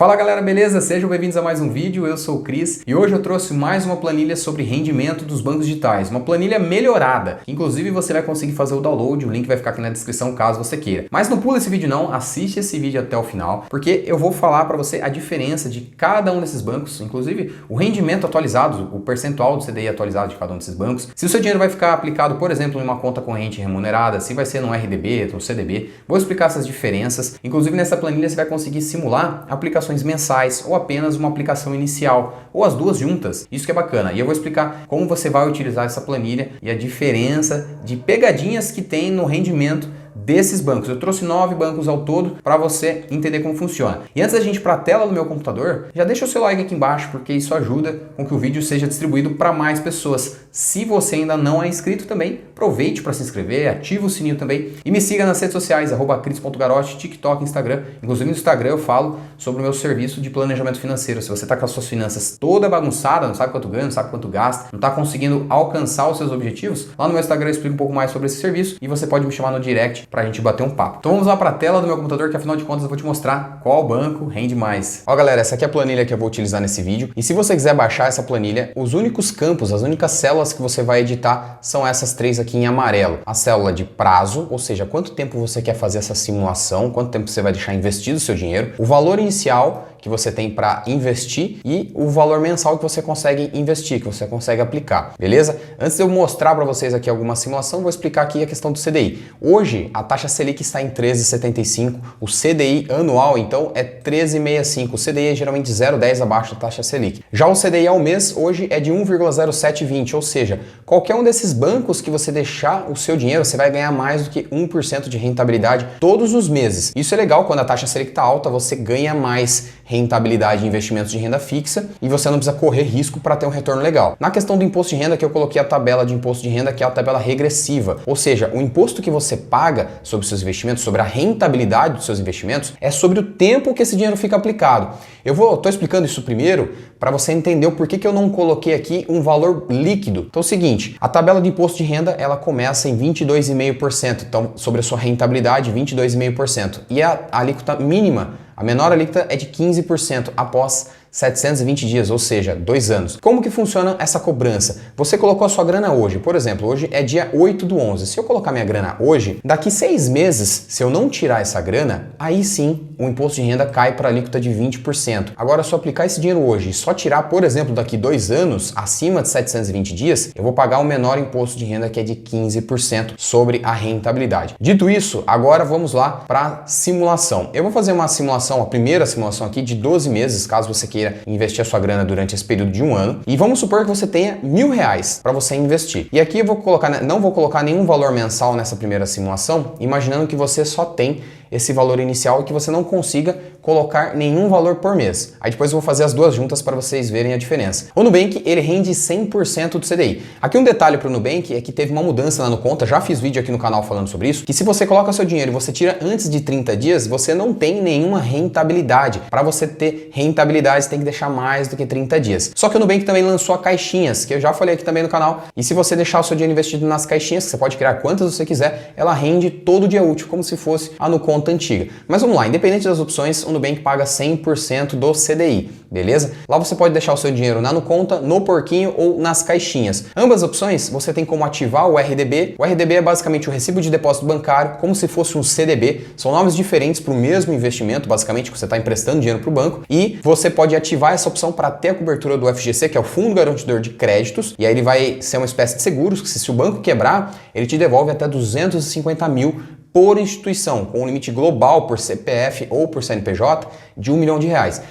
Fala galera, beleza? Sejam bem-vindos a mais um vídeo, eu sou o Cris e hoje eu trouxe mais uma planilha sobre rendimento dos bancos digitais, uma planilha melhorada, inclusive você vai conseguir fazer o download, o link vai ficar aqui na descrição caso você queira. Mas não pula esse vídeo não, assiste esse vídeo até o final, porque eu vou falar para você a diferença de cada um desses bancos, inclusive o rendimento atualizado, o percentual do CDI atualizado de cada um desses bancos, se o seu dinheiro vai ficar aplicado, por exemplo, em uma conta corrente remunerada, se vai ser no RDB ou CDB, vou explicar essas diferenças, inclusive nessa planilha você vai conseguir simular aplicações mensais ou apenas uma aplicação inicial ou as duas juntas, isso que é bacana. E eu vou explicar como você vai utilizar essa planilha e a diferença de pegadinhas que tem no rendimento desses bancos. Eu trouxe 9 bancos ao todo para você entender como funciona. E antes da gente ir para a tela do meu computador, já deixa o seu like aqui embaixo porque isso ajuda com que o vídeo seja distribuído para mais pessoas. Se você ainda não é inscrito também, aproveite para se inscrever, ativa o sininho também e me siga nas redes sociais, @cris.garotti, TikTok, Instagram. Inclusive no Instagram eu falo sobre o meu serviço de planejamento financeiro. Se você está com as suas finanças toda bagunçada, não sabe quanto ganha, não sabe quanto gasta, não está conseguindo alcançar os seus objetivos, lá no meu Instagram eu explico um pouco mais sobre esse serviço e você pode me chamar no direct pra gente bater um papo. Então vamos lá para a tela do meu computador que afinal de contas eu vou te mostrar qual banco rende mais. Ó galera, essa aqui é a planilha que eu vou utilizar nesse vídeo e se você quiser baixar essa planilha, os únicos campos, as únicas células que você vai editar são essas três aqui em amarelo. A célula de prazo, ou seja, quanto tempo você quer fazer essa simulação, quanto tempo você vai deixar investido o seu dinheiro, o valor inicial que você tem para investir e o valor mensal que você consegue investir, que você consegue aplicar, beleza? Antes de eu mostrar para vocês aqui alguma simulação, vou explicar aqui a questão do CDI. Hoje, a taxa Selic está em 13,75, o CDI anual, então, é 13,65. O CDI é geralmente 0,10 abaixo da taxa Selic. Já o CDI ao mês, hoje, é de 1,0720, ou seja, qualquer um desses bancos que você deixar o seu dinheiro, você vai ganhar mais do que 1% de rentabilidade todos os meses. Isso é legal, quando a taxa Selic está alta, você ganha mais rentabilidade em investimentos de renda fixa e você não precisa correr risco para ter um retorno legal. Na questão do imposto de renda, que eu coloquei a tabela de imposto de renda, que é a tabela regressiva, ou seja, o imposto que você paga sobre os seus investimentos, sobre a rentabilidade dos seus investimentos, é sobre o tempo que esse dinheiro fica aplicado. Tô explicando isso primeiro para você entender o porquê que eu não coloquei aqui um valor líquido. Então é o seguinte, a tabela de imposto de renda, ela começa em 22,5%, então sobre a sua rentabilidade, 22,5%. E a alíquota mínima, a menor alíquota é de 15% após 720 dias, ou seja, 2 anos. Como que funciona essa cobrança? Você colocou a sua grana hoje, por exemplo, hoje é dia 8/11. Se eu colocar minha grana hoje, daqui 6 meses, se eu não tirar essa grana, aí sim o imposto de renda cai para a alíquota de 20%. Agora, se eu aplicar esse dinheiro hoje e só tirar, por exemplo, daqui 2 anos, acima de 720 dias, eu vou pagar o menor imposto de renda que é de 15% sobre a rentabilidade. Dito isso, agora vamos lá para a simulação. Eu vou fazer uma simulação, a primeira simulação aqui de 12 meses, caso você queira investir a sua grana durante esse período de 1 ano. E vamos supor que você tenha R$1.000 para você investir. E aqui eu vou colocar, não vou colocar nenhum valor mensal nessa primeira simulação, imaginando que você só tem esse valor inicial e que você não consiga colocar nenhum valor por mês. Aí depois eu vou fazer as duas juntas para vocês verem a diferença. O Nubank, ele rende 100% do CDI. Aqui um detalhe para o Nubank é que teve uma mudança lá no conta, já fiz vídeo aqui no canal falando sobre isso, que se você coloca seu dinheiro e você tira antes de 30 dias, você não tem nenhuma rentabilidade. Para você ter rentabilidade, você tem que deixar mais do que 30 dias. Só que o Nubank também lançou a caixinhas, que eu já falei aqui também no canal, e se você deixar o seu dinheiro investido nas caixinhas, que você pode criar quantas você quiser, ela rende todo dia útil, como se fosse a no conta antiga. Mas vamos lá, independente das opções, o Nubank paga 100% do CDI, beleza? Lá você pode deixar o seu dinheiro na no conta, no porquinho ou nas caixinhas. Ambas opções você tem como ativar o RDB. O RDB é basicamente o recibo de depósito bancário, como se fosse um CDB. São nomes diferentes para o mesmo investimento, basicamente, que você está emprestando dinheiro para o banco. E você pode ativar essa opção para ter a cobertura do FGC, que é o Fundo Garantidor de Créditos. E aí ele vai ser uma espécie de seguros, que se o banco quebrar, ele te devolve até 250 mil por instituição, com um limite global por CPF ou por CNPJ de R$1 milhão.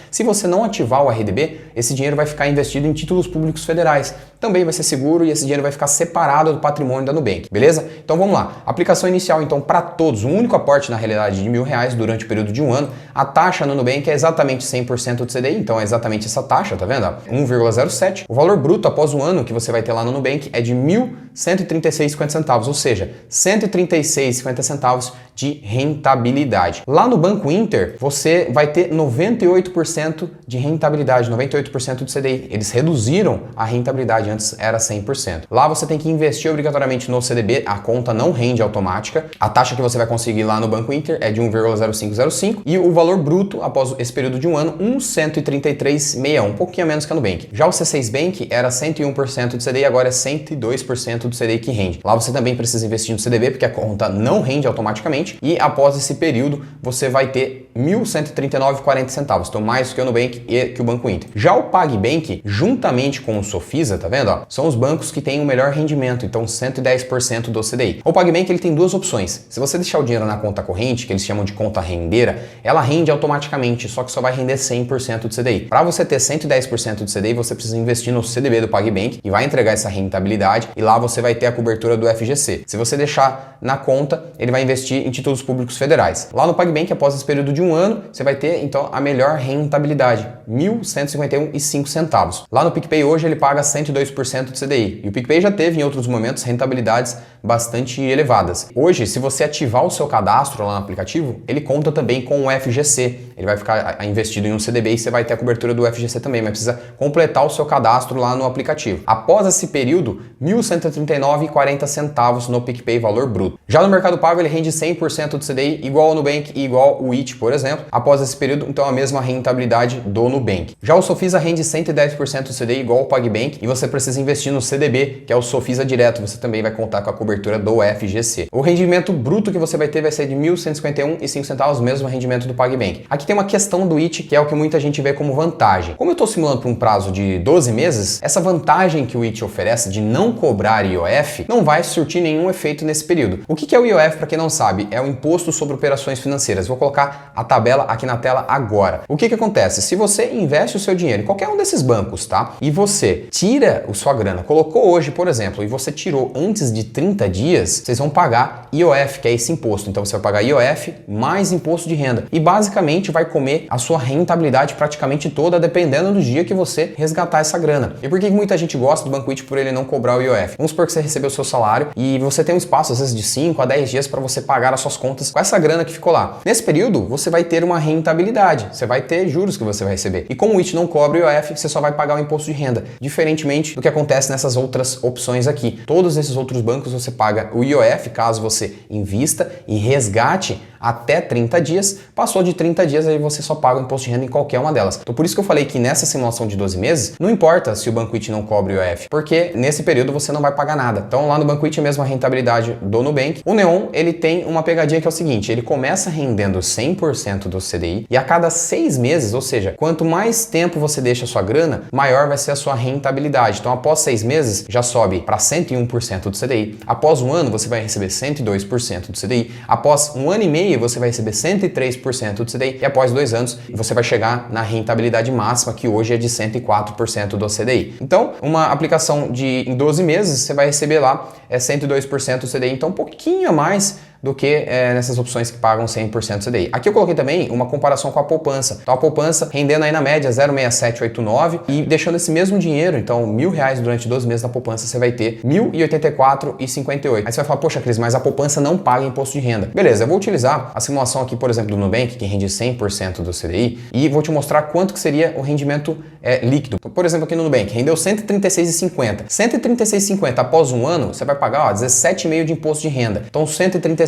Se você não ativar o RDB, esse dinheiro vai ficar investido em títulos públicos federais. Também vai ser seguro e esse dinheiro vai ficar separado do patrimônio da Nubank, beleza? Então vamos lá. Aplicação inicial, então, para todos, um único aporte na realidade de R$1.000 durante o período de 1 ano. A taxa no Nubank é exatamente 100% do CDI, então é exatamente essa taxa, tá vendo? 1,07. O valor bruto após 1 ano que você vai ter lá no Nubank é de R$1.136,50, ou seja, R$136,50 de rentabilidade. Lá no Banco Inter, você vai ter 98% de rentabilidade, 98% do CDI. Eles reduziram a rentabilidade, antes era 100%. Lá você tem que investir obrigatoriamente no CDB, a conta não rende automática. A taxa que você vai conseguir lá no Banco Inter é de 1,0505 e o valor bruto após esse período de um ano, 1,133,61, um pouquinho a menos que a Nubank. Já o C6 Bank era 101% do CDI, agora é 102% do CDI que rende. Lá você também precisa investir no CDB, porque a conta não rende automaticamente e após esse período você vai ter R$ 1.139,40, então mais que o Nubank e que o Banco Inter. Já o PagBank, juntamente com o Sofisa, tá vendo? Ó, são os bancos que têm o melhor rendimento, então 110% do CDI. O PagBank ele tem duas opções. Se você deixar o dinheiro na conta corrente, que eles chamam de conta rendeira, ela rende automaticamente, só que só vai render 100% do CDI. Para você ter 110% do CDI, você precisa investir no CDB do PagBank e vai entregar essa rentabilidade e lá você vai ter a cobertura do FGC. Se você deixar na conta, ele vai investir em títulos públicos federais. Lá no PagBank, após esse período de um ano, você vai ter então a melhor rentabilidade, R$ 1.151,05. Lá no PicPay hoje ele paga 102% do CDI e o PicPay já teve em outros momentos rentabilidades bastante elevadas. Hoje, se você ativar o seu cadastro lá no aplicativo, ele conta também com o FGC. Ele vai ficar investido em um CDB e você vai ter a cobertura do FGC também, mas precisa completar o seu cadastro lá no aplicativo. Após esse período, R$ 1.139,40 no PicPay valor bruto. Já no Mercado Pago ele rende 100% do CDI, igual ao Nubank e igual o IT, por exemplo. Após esse período, então a mesma rentabilidade do Nubank. Já o Sofisa rende 110% do CDI, igual ao PagBank, e você precisa investir no CDB, que é o Sofisa Direto. Você também vai contar com a cobertura do FGC. O rendimento bruto que você vai ter vai ser de R$ 1.151,05, mesmo rendimento do PagBank. Aqui tem uma questão do IT, que é o que muita gente vê como vantagem. Como eu estou simulando por um prazo de 12 meses, essa vantagem que o IT oferece de não cobrar IOF não vai surtir nenhum efeito nesse período. O que é o IOF, para quem não sabe? É o Imposto sobre Operações Financeiras. Vou colocar a tabela aqui na tela agora. O que acontece? Se você investe o seu dinheiro em qualquer um desses bancos, tá? E você tira a sua grana, colocou hoje, por exemplo, e você tirou antes de 30 dias, vocês vão pagar IOF, que é esse imposto. Então você vai pagar IOF mais imposto de renda. E basicamente vai comer a sua rentabilidade praticamente toda, dependendo do dia que você resgatar essa grana. E por que muita gente gosta do Banco IT por ele não cobrar o IOF? Vamos supor que você recebeu o seu salário e você tem um espaço, às vezes, de 5 a 10 dias para você pagar as suas contas com essa grana que ficou lá. Nesse período, você vai ter uma rentabilidade, você vai ter juros que você vai receber. E como o IT não cobra o IOF, você só vai pagar o imposto de renda, diferentemente do que acontece nessas outras opções aqui. Todos esses outros bancos você paga o IOF caso você invista e resgate até 30 dias. Passou de 30 dias, aí você só paga o imposto de renda em qualquer uma delas. Então por isso que eu falei que nessa simulação de 12 meses, não importa se o Banco IT não cobre o IOF, porque nesse período você não vai pagar nada. Então lá no Banco IT é a mesma rentabilidade do Nubank. O Neon, ele tem uma pegadinha que é o seguinte, ele começa rendendo 100% do CDI e a cada 6 meses, ou seja, quanto mais tempo você deixa a sua grana, maior vai ser a sua rentabilidade. Então após 6 meses, já sobe para 101% do CDI. Após um ano, você vai receber 102% do CDI. Após um ano e meio, você vai receber 103% do CDI e após 2 anos você vai chegar na rentabilidade máxima, que hoje é de 104% do CDI. Então, uma aplicação em 12 meses, você vai receber lá 102% do CDI, então um pouquinho a mais do que nessas opções que pagam 100% CDI. Aqui eu coloquei também uma comparação com a poupança. Então a poupança rendendo aí na média 0,6789 e deixando esse mesmo dinheiro, então R$1.000 durante 12 meses na poupança, você vai ter R$ 1.084,58. Aí você vai falar, poxa Cris, mas a poupança não paga imposto de renda. Beleza, eu vou utilizar a simulação aqui, por exemplo, do Nubank, que rende 100% do CDI, e vou te mostrar quanto que seria o rendimento líquido. Então, por exemplo, aqui no Nubank, rendeu 136,50. 136,50 após um ano, você vai pagar 17,5 de imposto de renda. Então 136,50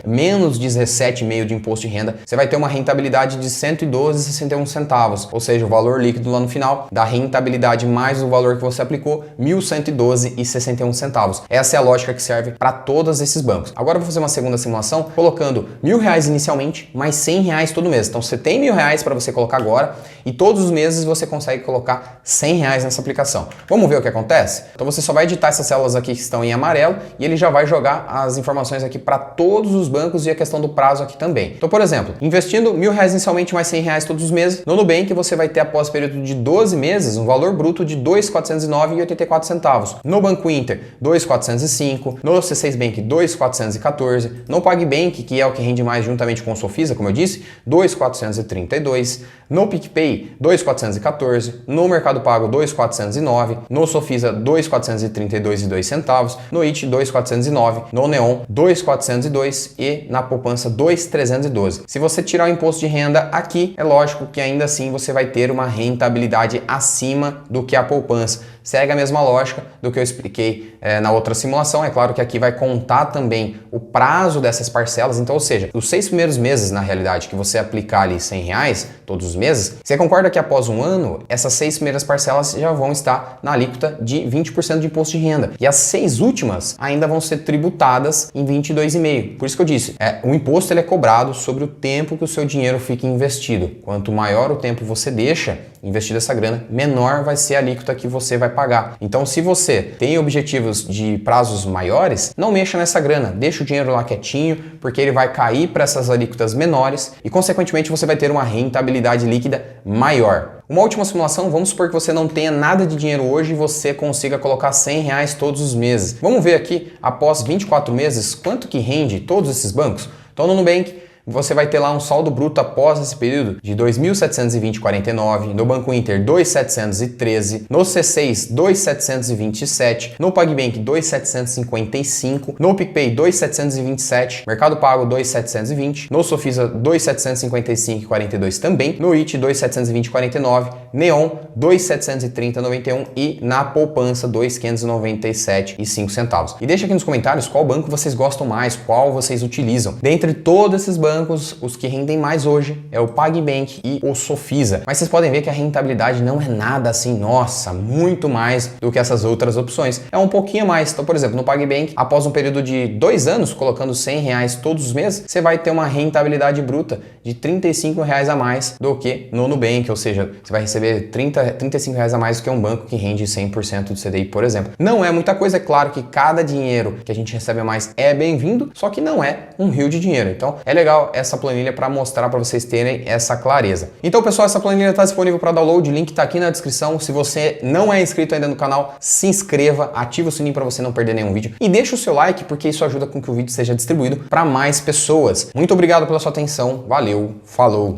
menos 17,5 de imposto de renda, você vai ter uma rentabilidade de 112,61 centavos, ou seja, o valor líquido lá no final da rentabilidade mais o valor que você aplicou, 1.112,61 centavos. Essa é a lógica que serve para todos esses bancos. Agora eu vou fazer uma segunda simulação, colocando R$1.000 inicialmente, mais R$100 todo mês. Então você tem R$1.000 para você colocar agora e todos os meses você consegue colocar R$100 nessa aplicação. Vamos ver o que acontece? Então você só vai editar essas células aqui que estão em amarelo e ele já vai jogar as informações aqui para todos os bancos e a questão do prazo aqui também. Então, por exemplo, investindo R$1.000 inicialmente mais R$100 todos os meses, no Nubank você vai ter após período de 12 meses um valor bruto de R$2.409,84. No Banco Inter, R$2.405. No C6 Bank, R$2.414. No PagBank, que é o que rende mais juntamente com o Sofisa, como eu disse, R$2.432. No PicPay, R$2.414. No Mercado Pago, R$2.409. No Sofisa, R$2.432,02. No IT, R$2.409. No Neon, R$2.409. 2.402 e na poupança 2.312. Se você tirar o imposto de renda aqui, é lógico que ainda assim você vai ter uma rentabilidade acima do que a poupança. Segue a mesma lógica do que eu expliquei na outra simulação. É claro que aqui vai contar também o prazo dessas parcelas. Então, ou seja, os 6 primeiros meses, na realidade, que você aplicar ali R$100 todos os meses, você concorda que após um ano, essas 6 primeiras parcelas já vão estar na alíquota de 20% de imposto de renda. E as 6 últimas ainda vão ser tributadas em 22,5%. Por isso que eu disse, o imposto ele é cobrado sobre o tempo que o seu dinheiro fica investido. Quanto maior o tempo você deixa investir essa grana, menor vai ser a alíquota que você vai pagar. Então, se você tem objetivos de prazos maiores, não mexa nessa grana, deixa o dinheiro lá quietinho, porque ele vai cair para essas alíquotas menores e, consequentemente, você vai ter uma rentabilidade líquida maior. Uma última simulação, vamos supor que você não tenha nada de dinheiro hoje e você consiga colocar R$100 todos os meses. Vamos ver aqui, após 24 meses, quanto que rende todos esses bancos? Então, no Nubank, você vai ter lá um saldo bruto após esse período de 2.720,49, no Banco Inter 2.713, no C6 2.727, no PagBank 2.755, no PicPay 2.727, Mercado Pago 2.720, no Sofisa 2.755,42 também, no IT 2.720,49, Neon 2.730,91 e na poupança 2.597,05 centavos. E deixa aqui nos comentários qual banco vocês gostam mais, qual vocês utilizam. Dentre todos esses bancos, os que rendem mais hoje é o PagBank e o Sofisa. Mas vocês podem ver que a rentabilidade não é nada assim, nossa, muito mais do que essas outras opções. É um pouquinho mais. Então, por exemplo, no PagBank, após um período de 2 anos, colocando R$100 todos os meses, você vai ter uma rentabilidade bruta de R$35 a mais do que no Nubank, ou seja, você vai receber R$35 a mais do que um banco que rende 100% do CDI, por exemplo. Não é muita coisa, é claro que cada dinheiro que a gente recebe a mais é bem-vindo, só que não é um rio de dinheiro. Então, é legal essa planilha para mostrar para vocês terem essa clareza. Então, pessoal, essa planilha está disponível para download, o link está aqui na descrição. Se você não é inscrito ainda no canal, se inscreva, ativa o sininho para você não perder nenhum vídeo e deixa o seu like, porque isso ajuda com que o vídeo seja distribuído para mais pessoas. Muito obrigado pela sua atenção, valeu, falou!